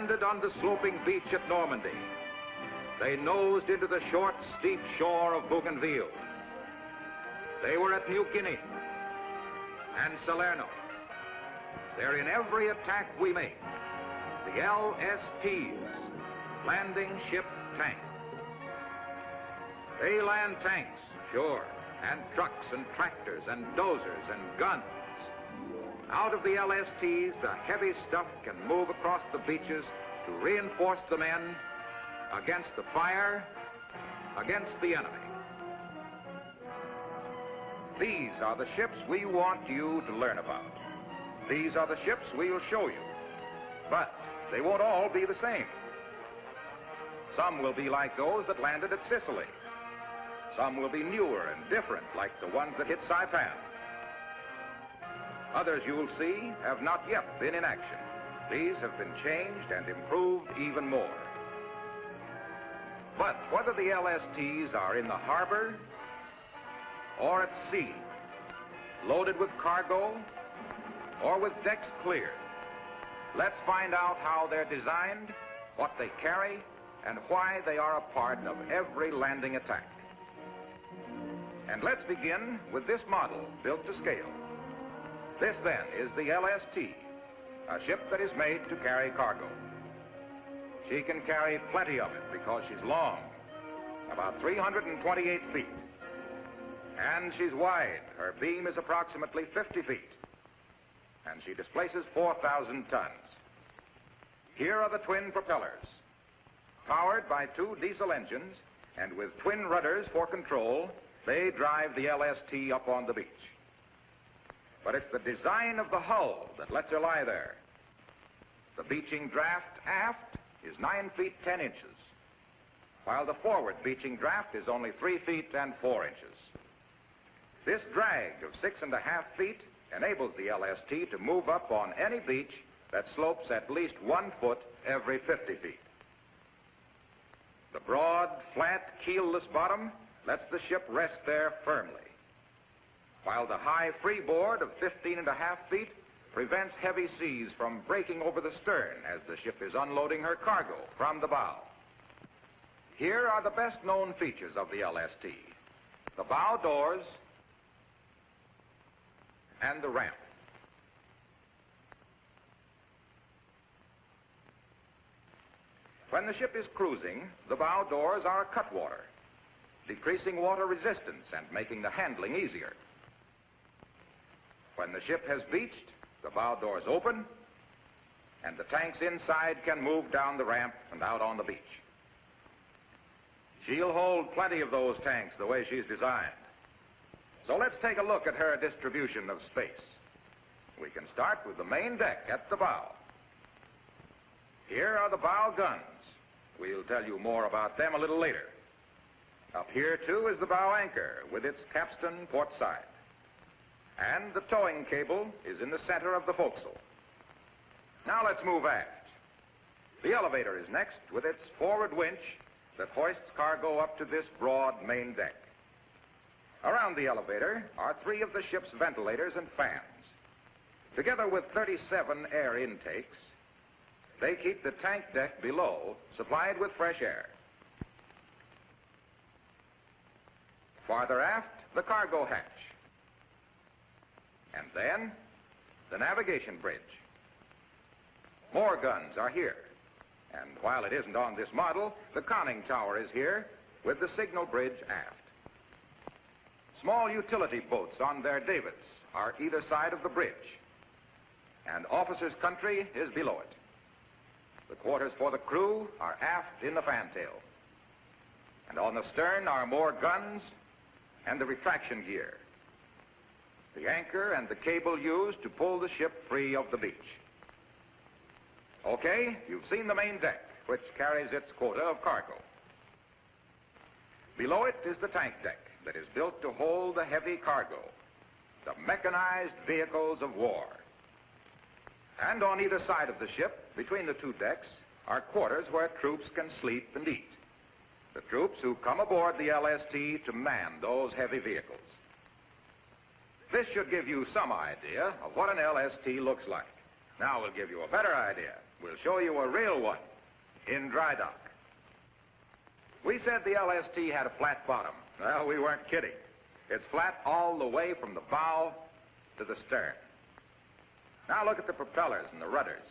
landed on the sloping beach at Normandy. They nosed into the short, steep shore of Bougainville. They were at New Guinea and Salerno. They're in every attack we make. The LSTs, Landing Ship Tank. They land tanks, sure, and trucks and tractors and dozers and guns. Out of the LSTs, the heavy stuff can move across the beaches to reinforce the men against the fire, against the enemy. These are the ships we want you to learn about. These are the ships we'll show you. But they won't all be the same. Some will be like those that landed at Sicily. Some will be newer and different, like the ones that hit Saipan. Others you'll see have not yet been in action. These have been changed and improved even more. But whether the LSTs are in the harbor or at sea, loaded with cargo or with decks cleared, let's find out how they're designed, what they carry, and why they are a part of every landing attack. And let's begin with this model built to scale. This, then, is the LST, a ship that is made to carry cargo. She can carry plenty of it because she's long, about 328 feet. And she's wide. Her beam is approximately 50 feet. And she displaces 4,000 tons. Here are the twin propellers, powered by 2 diesel engines, and with twin rudders for control, they drive the LST up on the beach. But it's the design of the hull that lets her lie there. The beaching draft aft is 9 feet 10 inches, while the forward beaching draft is only 3 feet and 4 inches. This drag of 6.5 feet enables the LST to move up on any beach that slopes at least 1 foot every 50 feet. The broad, flat, keelless bottom lets the ship rest there firmly, while the high freeboard of 15.5 feet prevents heavy seas from breaking over the stern as the ship is unloading her cargo from the bow. Here are the best-known features of the LST: the bow doors and the ramp. When the ship is cruising, the bow doors are a cutwater, decreasing water resistance and making the handling easier. When the ship has beached, the bow doors open, and the tanks inside can move down the ramp and out on the beach. She'll hold plenty of those tanks the way she's designed. So let's take a look at her distribution of space. We can start with the main deck at the bow. Here are the bow guns. We'll tell you more about them a little later. Up here, too, is the bow anchor with its capstan port side. And the towing cable is in the center of the forecastle. Now let's move aft. The elevator is next with its forward winch that hoists cargo up to this broad main deck. Around the elevator are 3 of the ship's ventilators and fans. Together with 37 air intakes, they keep the tank deck below supplied with fresh air. Farther aft, the cargo hatch. And then, the navigation bridge. More guns are here. And while it isn't on this model, the conning tower is here with the signal bridge aft. Small utility boats on their davits are either side of the bridge, and officers' country is below it. The quarters for the crew are aft in the fantail. And on the stern are more guns and the retraction gear, the anchor and the cable used to pull the ship free of the beach. Okay, you've seen the main deck, which carries its quota of cargo. Below it is the tank deck that is built to hold the heavy cargo, the mechanized vehicles of war. And on either side of the ship, between the 2 decks, are quarters where troops can sleep and eat. The troops who come aboard the LST to man those heavy vehicles. This should give you some idea of what an LST looks like. Now we'll give you a better idea. We'll show you a real one in dry dock. We said the LST had a flat bottom. Well, we weren't kidding. It's flat all the way from the bow to the stern. Now look at the propellers and the rudders.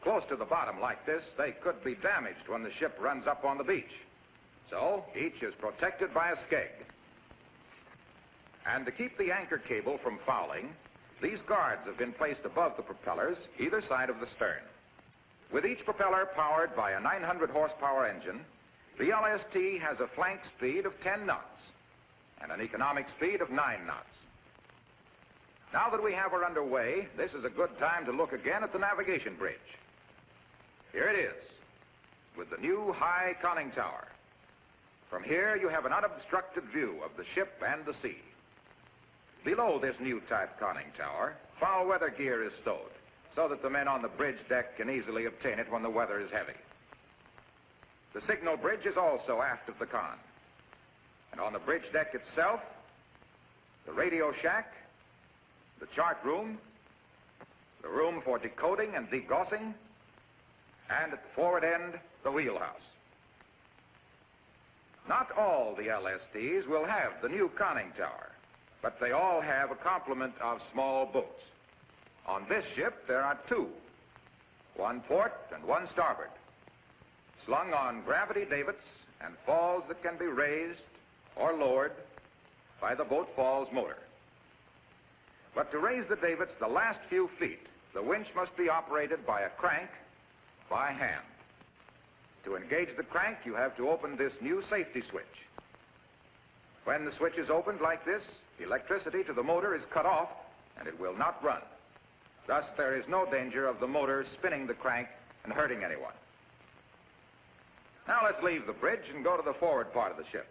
Close to the bottom like this, they could be damaged when the ship runs up on the beach. So each is protected by a skeg. And to keep the anchor cable from fouling, these guards have been placed above the propellers, either side of the stern. With each propeller powered by a 900 horsepower engine, the LST has a flank speed of 10 knots and an economic speed of 9 knots. Now that we have her underway, this is a good time to look again at the navigation bridge. Here it is, with the new high conning tower. From here, you have an unobstructed view of the ship and the sea. Below this new type conning tower, foul weather gear is stowed, so that the men on the bridge deck can easily obtain it when the weather is heavy. The signal bridge is also aft of the con. And on the bridge deck itself, the radio shack, the chart room, the room for decoding and degaussing, and at the forward end, the wheelhouse. Not all the LSTs will have the new conning tower, but they all have a complement of small boats. On this ship, there are two, one port and one starboard, slung on gravity davits and falls that can be raised or lowered by the boat fall's motor. But to raise the davits the last few feet, the winch must be operated by a crank by hand. To engage the crank, you have to open this new safety switch. When the switch is opened like this, electricity to the motor is cut off and it will not run. Thus, there is no danger of the motor spinning the crank and hurting anyone. Now let's leave the bridge and go to the forward part of the ship.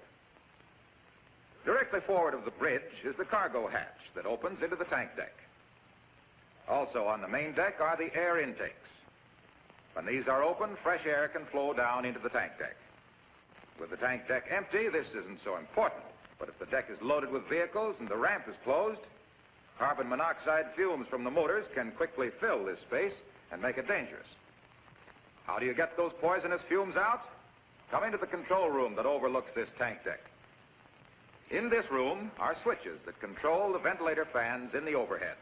Directly forward of the bridge is the cargo hatch that opens into the tank deck. Also on the main deck are the air intakes. When these are open, fresh air can flow down into the tank deck. With the tank deck empty, this isn't so important. But if the deck is loaded with vehicles and the ramp is closed, carbon monoxide fumes from the motors can quickly fill this space and make it dangerous. How do you get those poisonous fumes out? Come into the control room that overlooks this tank deck. In this room are switches that control the ventilator fans in the overhead.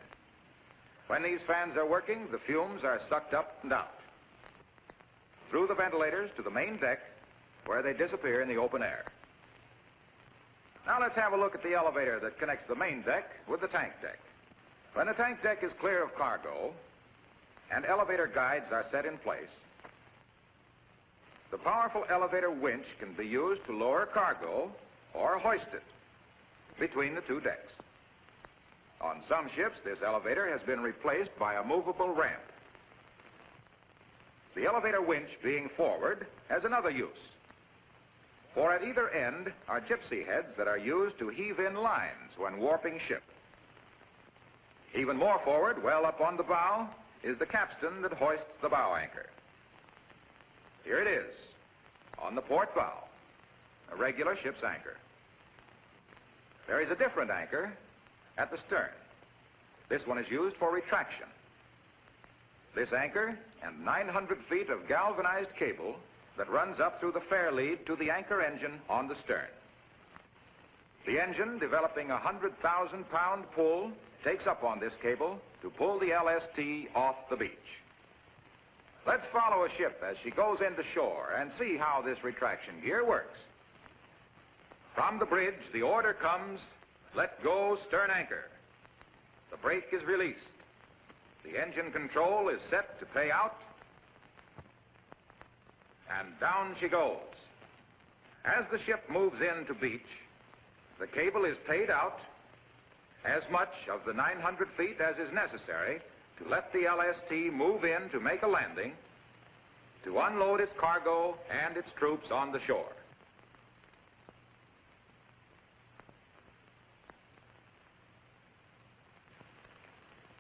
When these fans are working, the fumes are sucked up and out through the ventilators to the main deck, where they disappear in the open air. Now let's have a look at the elevator that connects the main deck with the tank deck. When the tank deck is clear of cargo and elevator guides are set in place, the powerful elevator winch can be used to lower cargo or hoist it between the two decks. On some ships, this elevator has been replaced by a movable ramp. The elevator winch, being forward, has another use. For at either end are gypsy heads that are used to heave in lines when warping ship. Even more forward, well up on the bow, is the capstan that hoists the bow anchor. Here it is, on the port bow, a regular ship's anchor. There is a different anchor at the stern. This one is used for retraction. This anchor and 900 feet of galvanized cable that runs up through the fair lead to the anchor engine on the stern. The engine, developing a 100,000-pound pull, takes up on this cable to pull the LST off the beach. Let's follow a ship as she goes into shore and see how this retraction gear works. From the bridge, the order comes, let go stern anchor. The brake is released. The engine control is set to pay out, and down she goes. As the ship moves in to beach, the cable is paid out, as much of the 900 feet as is necessary to let the LST move in to make a landing, to unload its cargo and its troops on the shore.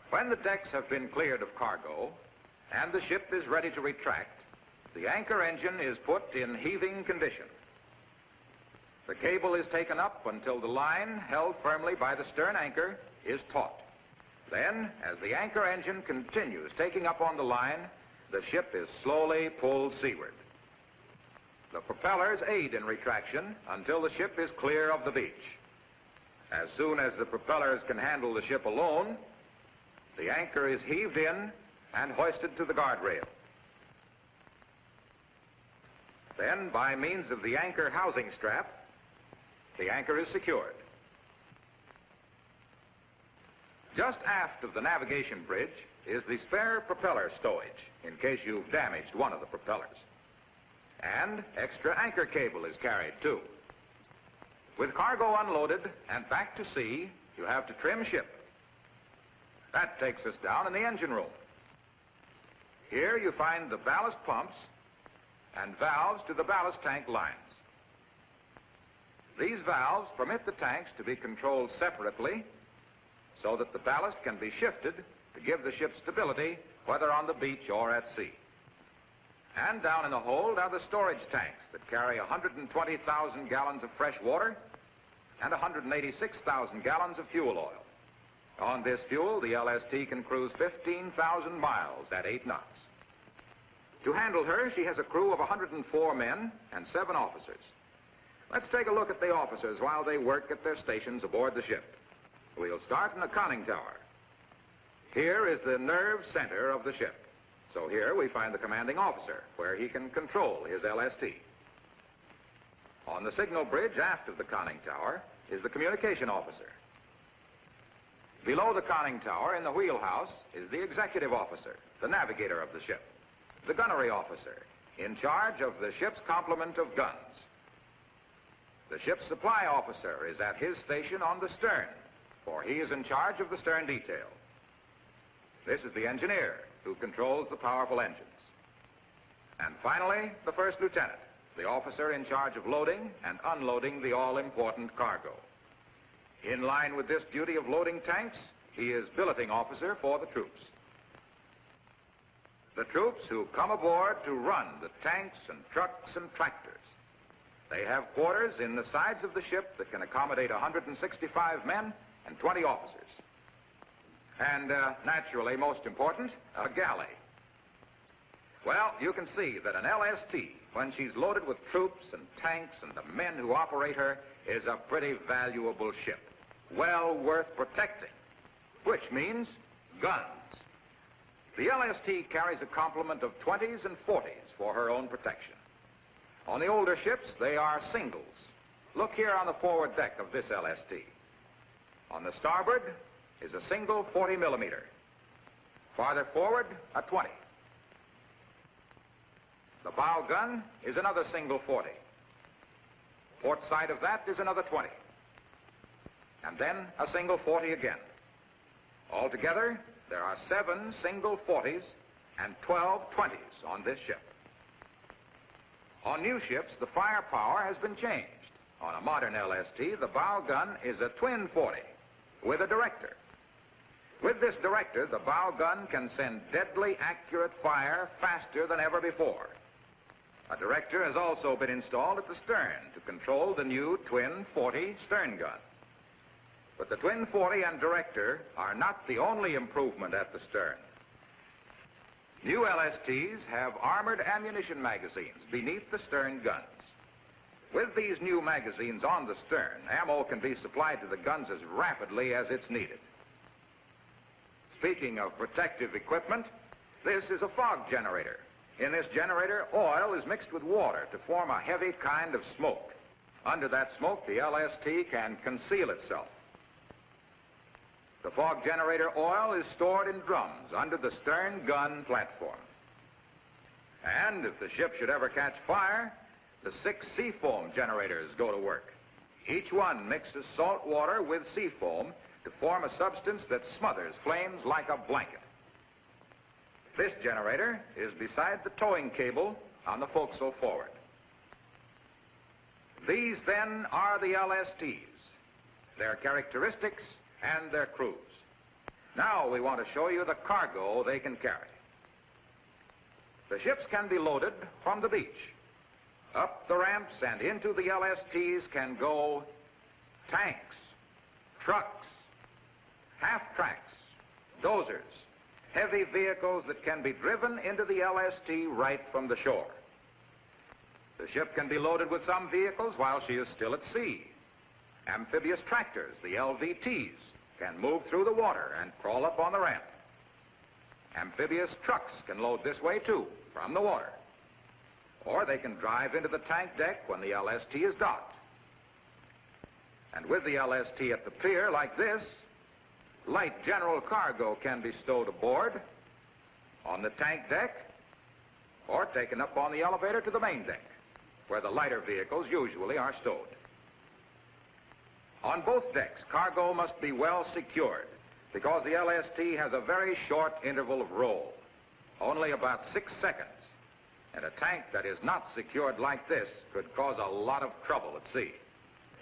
When the decks have been cleared of cargo and the ship is ready to retract, the anchor engine is put in heaving condition. The cable is taken up until the line, held firmly by the stern anchor, is taut. Then, as the anchor engine continues taking up on the line, the ship is slowly pulled seaward. The propellers aid in retraction until the ship is clear of the beach. As soon as the propellers can handle the ship alone, the anchor is heaved in and hoisted to the guardrail. Then, by means of the anchor housing strap, the anchor is secured. Just aft of the navigation bridge is the spare propeller stowage, in case you've damaged one of the propellers. And extra anchor cable is carried, too. With cargo unloaded and back to sea, you have to trim ship. That takes us down in the engine room. Here you find the ballast pumps and valves to the ballast tank lines. These valves permit the tanks to be controlled separately so that the ballast can be shifted to give the ship stability, whether on the beach or at sea. And down in the hold are the storage tanks that carry 120,000 gallons of fresh water and 186,000 gallons of fuel oil. On this fuel, the LST can cruise 15,000 miles at 8 knots. To handle her, she has a crew of 104 men and 7 officers. Let's take a look at the officers while they work at their stations aboard the ship. We'll start in the conning tower. Here is the nerve center of the ship. So here we find the commanding officer, where he can control his LST. On the signal bridge aft of the conning tower is the communication officer. Below the conning tower in the wheelhouse is the executive officer, the navigator of the ship, the gunnery officer, in charge of the ship's complement of guns. The ship's supply officer is at his station on the stern, for he is in charge of the stern detail. This is the engineer, who controls the powerful engines. And finally, the first lieutenant, the officer in charge of loading and unloading the all-important cargo. In line with this duty of loading tanks, he is billeting officer for the troops. The troops who come aboard to run the tanks and trucks and tractors. They have quarters in the sides of the ship that can accommodate 165 men and 20 officers. And naturally, most important, a galley. Well, you can see that an LST, when she's loaded with troops and tanks and the men who operate her, is a pretty valuable ship, well worth protecting, which means guns. The LST carries a complement of 20s and 40s for her own protection. On the older ships, they are singles. Look here on the forward deck of this LST. On the starboard is a single 40 millimeter. Farther forward, a 20. The bow gun is another single 40. Port side of that is another 20. And then a single 40 again. Altogether, there are 7 single 40s and 12 20s on this ship. On new ships, the firepower has been changed. On a modern LST, the bow gun is a twin 40 with a director. With this director, the bow gun can send deadly accurate fire faster than ever before. A director has also been installed at the stern to control the new twin 40 stern gun. But the twin 40 and director are not the only improvement at the stern. New LSTs have armored ammunition magazines beneath the stern guns. With these new magazines on the stern, ammo can be supplied to the guns as rapidly as it's needed. Speaking of protective equipment, this is a fog generator. In this generator, oil is mixed with water to form a heavy kind of smoke. Under that smoke, the LST can conceal itself. The fog generator oil is stored in drums under the stern gun platform. And if the ship should ever catch fire, the 6 seafoam generators go to work. Each one mixes salt water with seafoam to form a substance that smothers flames like a blanket. This generator is beside the towing cable on the forecastle forward. These, then, are the LSTs, their characteristics and their crews. Now we want to show you the cargo they can carry. The ships can be loaded from the beach. Up the ramps and into the LSTs can go tanks, trucks, half-tracks, dozers, heavy vehicles that can be driven into the LST right from the shore. The ship can be loaded with some vehicles while she is still at sea. Amphibious tractors, the LVTs, can move through the water and crawl up on the ramp. Amphibious trucks can load this way too, from the water. Or they can drive into the tank deck when the LST is docked. And with the LST at the pier like this, light general cargo can be stowed aboard, on the tank deck, or taken up on the elevator to the main deck, where the lighter vehicles usually are stowed. On both decks, cargo must be well secured because the LST has a very short interval of roll, only about 6 seconds, and a tank that is not secured like this could cause a lot of trouble at sea.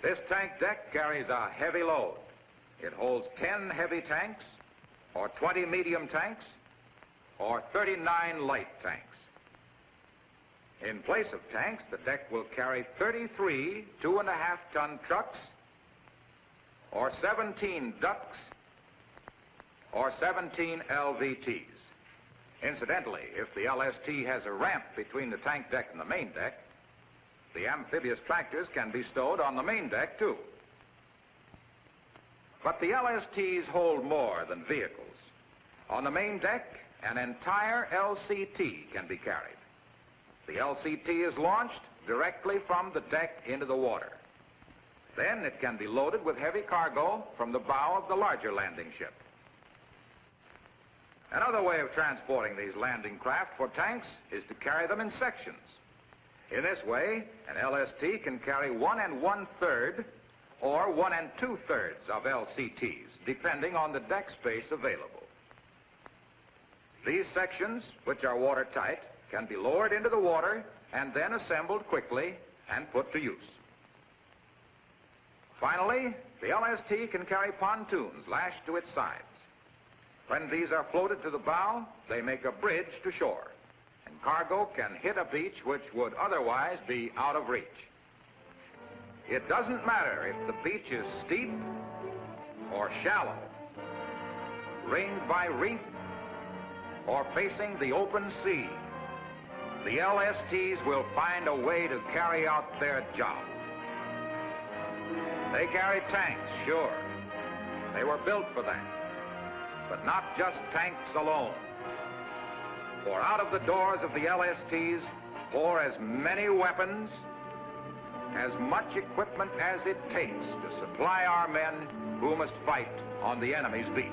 This tank deck carries a heavy load. It holds 10 heavy tanks, or 20 medium tanks, or 39 light tanks. In place of tanks, the deck will carry 33 2.5-ton trucks, or 17 ducks, or 17 LVTs. Incidentally, if the LST has a ramp between the tank deck and the main deck, the amphibious tractors can be stowed on the main deck too. But the LSTs hold more than vehicles. On the main deck, an entire LCT can be carried. The LCT is launched directly from the deck into the water. Then it can be loaded with heavy cargo from the bow of the larger landing ship. Another way of transporting these landing craft for tanks is to carry them in sections. In this way, an LST can carry 1 1/3 or 1 2/3 of LCTs, depending on the deck space available. These sections, which are watertight, can be lowered into the water and then assembled quickly and put to use. Finally, the LST can carry pontoons lashed to its sides. When these are floated to the bow, they make a bridge to shore, and cargo can hit a beach which would otherwise be out of reach. It doesn't matter if the beach is steep or shallow, ringed by reef, or facing the open sea. The LSTs will find a way to carry out their job. They carry tanks, sure. They were built for that. But not just tanks alone. For out of the doors of the LSTs pour as many weapons, as much equipment as it takes to supply our men who must fight on the enemy's beach.